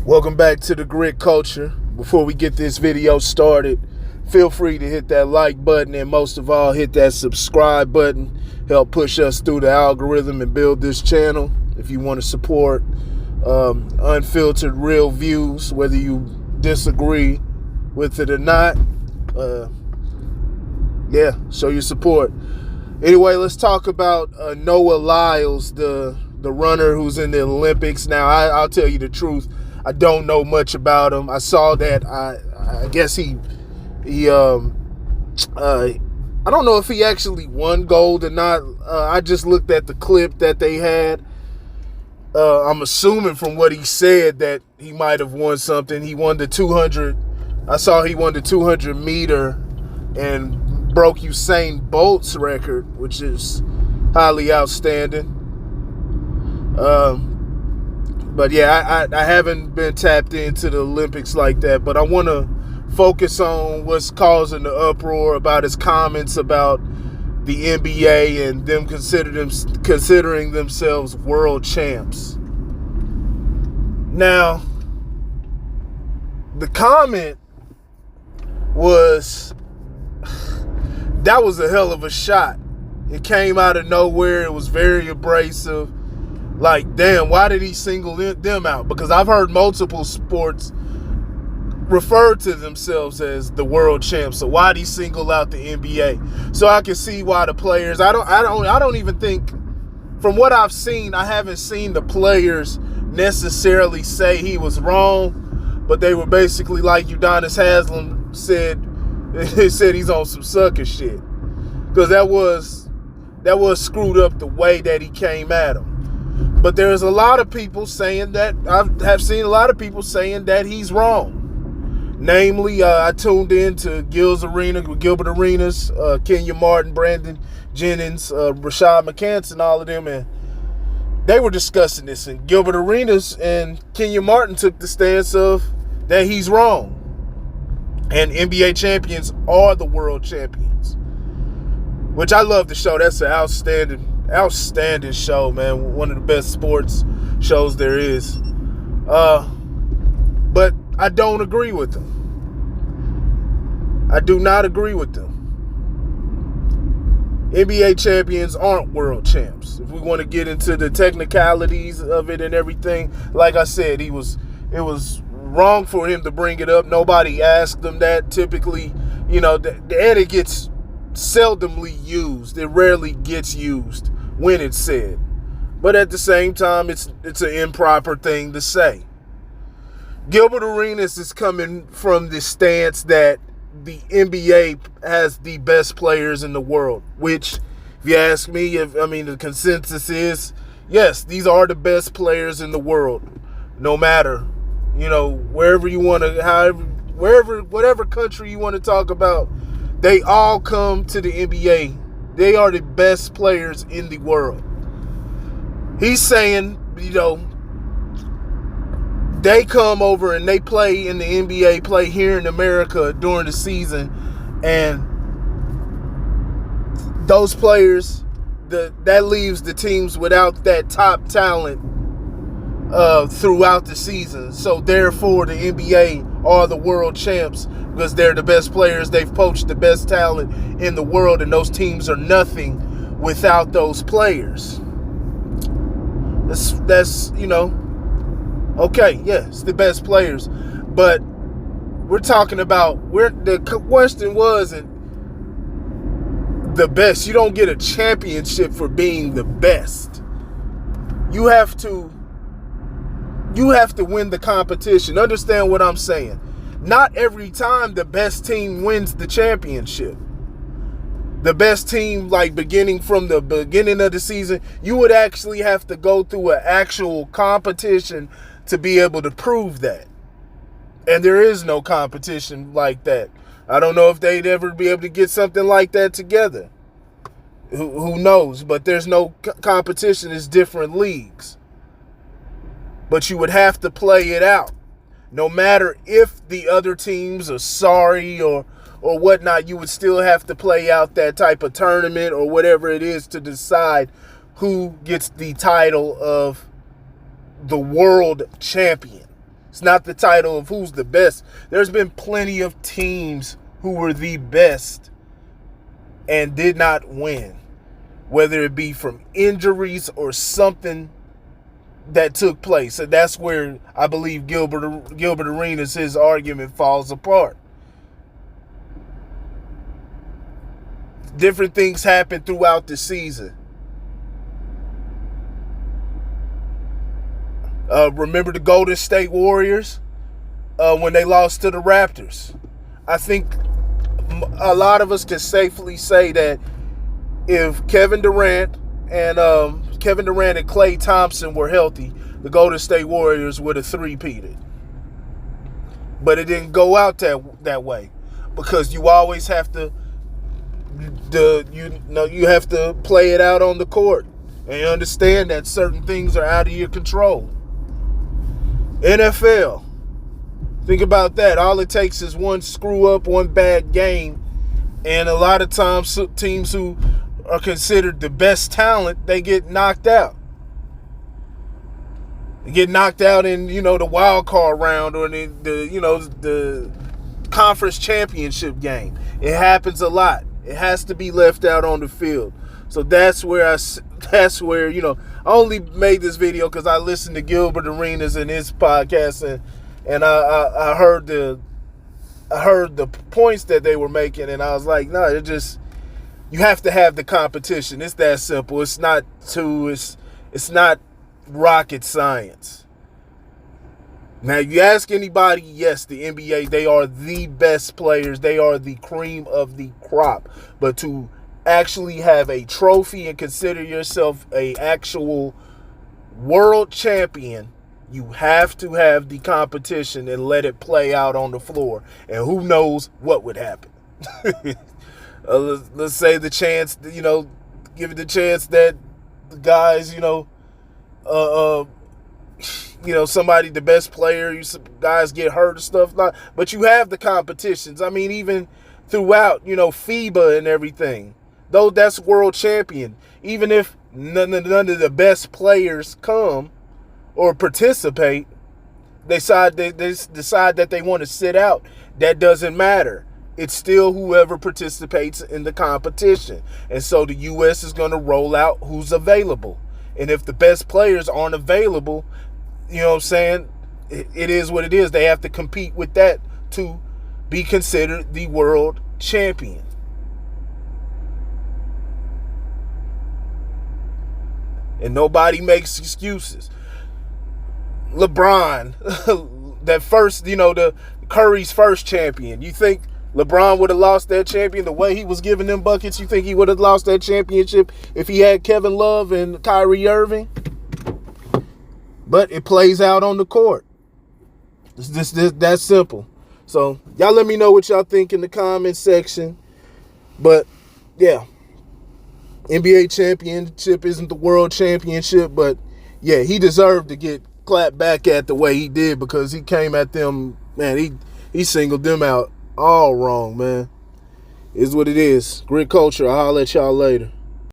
Welcome back to the Grit Culture. Before we get this video started, feel free to hit that like button and most of all hit that subscribe button. Help push us through the algorithm and build this channel. If you want to support unfiltered real views, whether you disagree with it or not, show your support. Anyway, let's talk about Noah Lyles, the runner who's in the Olympics. Now, I'll tell you the truth. I don't know much about him. I saw that. I guess he I don't know if he actually won gold or not. I just looked at the clip that they had. I'm assuming from what he said that he might have won something. He won the 200. I saw he won the 200 meter and broke Usain Bolt's record, which is highly outstanding. But yeah, I haven't been tapped into the Olympics like that, but I want to focus on what's causing the uproar about his comments about the NBA and them considering themselves world champs. Now, the comment was a hell of a shot. It came out of nowhere. It was very abrasive. Like, damn, why did he single them out? Because I've heard multiple sports refer to themselves as the world champs. So why did he single out the NBA? So I can see why the players. I don't even think, from what I've seen, I haven't seen the players necessarily say he was wrong, but they were basically like Udonis Haslem said. He said he's on some sucker shit, because that was screwed up the way that he came at him. But there's a lot of people saying that, I have seen a lot of people saying that he's wrong. Namely, I tuned in to Gilbert Arenas, Kenya Martin, Brandon Jennings, Rashad McCants, all of them, and they were discussing this. And Gilbert Arenas and Kenya Martin took the stance of that he's wrong. And NBA champions are the world champions, which I love the show. That's an outstanding show, man. One of the best sports shows there is. But I don't agree with them. I do not agree with them. NBA champions aren't world champs. If we want to get into the technicalities of it and everything, like I said, it was wrong for him to bring it up. Nobody asked him that. Typically, and it gets seldomly used. It rarely gets used when it's said. But at the same time, it's an improper thing to say. Gilbert Arenas is coming from the stance that the NBA has the best players in the world, which, if you ask me, the consensus is, yes, these are the best players in the world. No matter, wherever you want to, whatever country you want to talk about, they all come to the NBA. They are the best players in the world. He's saying, they come over and they play in the NBA, play here in America during the season, and those players, that leaves the teams without that top talent throughout the season. So therefore, the NBA are the world champs because they're the best players. They've poached the best talent in the world, and those teams are nothing without those players. That's okay, yes, the best players, but we're talking about the question wasn't the best. You don't get a championship for being the best. You have to win the competition. Understand what I'm saying? Not every time the best team wins the championship. The best team, like beginning from the beginning of the season, you would actually have to go through an actual competition to be able to prove that. And there is no competition like that. I don't know if they'd ever be able to get something like that together. Who knows? But there's no competition. It's different leagues. But you would have to play it out. No matter if the other teams are sorry or whatnot, you would still have to play out that type of tournament or whatever it is to decide who gets the title of the world champion. It's not the title of who's the best. There's been plenty of teams who were the best and did not win, whether it be from injuries or something that took place. And that's where I believe Gilbert Arenas, his argument falls apart. Different things happen throughout the season. Remember the Golden State Warriors when they lost to the Raptors? I think a lot of us can safely say that if Kevin Durant and Klay Thompson were healthy, the Golden State Warriors would have three-peated. But it didn't go out that way, because you always have to you have to play it out on the court and understand that certain things are out of your control. NFL, think about that. All it takes is one screw up, one bad game, and a lot of times teams who are considered the best talent, they get knocked out. They get knocked out in, the wild card round or the conference championship game. It happens a lot. It has to be left out on the field. So that's where I only made this video because I listened to Gilbert Arenas in his podcast, and I heard the points that they were making, and I was like, no, you have to have the competition. It's that simple. It's not rocket science. Now, you ask anybody, yes, the NBA, they are the best players. They are the cream of the crop. But to actually have a trophy and consider yourself a actual world champion, you have to have the competition and let it play out on the floor. And who knows what would happen. Let's say the chance, give it the chance that the guys, somebody, the best player, guys get hurt and stuff. But you have the competitions. I mean, even throughout, FIBA and everything. Though that's world champion. Even if none of the best players come or participate, they decide that they want to sit out. That doesn't matter. It's still whoever participates in the competition. And so the U.S. is going to roll out who's available. And if the best players aren't available, you know what I'm saying, it is what it is. They have to compete with that to be considered the world champion. And nobody makes excuses. LeBron, that first, the Curry's first champion. You think LeBron would have lost that champion the way he was giving them buckets? You think he would have lost that championship if he had Kevin Love and Kyrie Irving? But it plays out on the court. It's just that simple. So y'all let me know what y'all think in the comment section. But yeah, NBA championship isn't the world championship, but yeah, he deserved to get clapped back at the way he did, because he came at them, man, he singled them out all wrong, man. Is what it is. Grit culture. I'll holler at y'all later.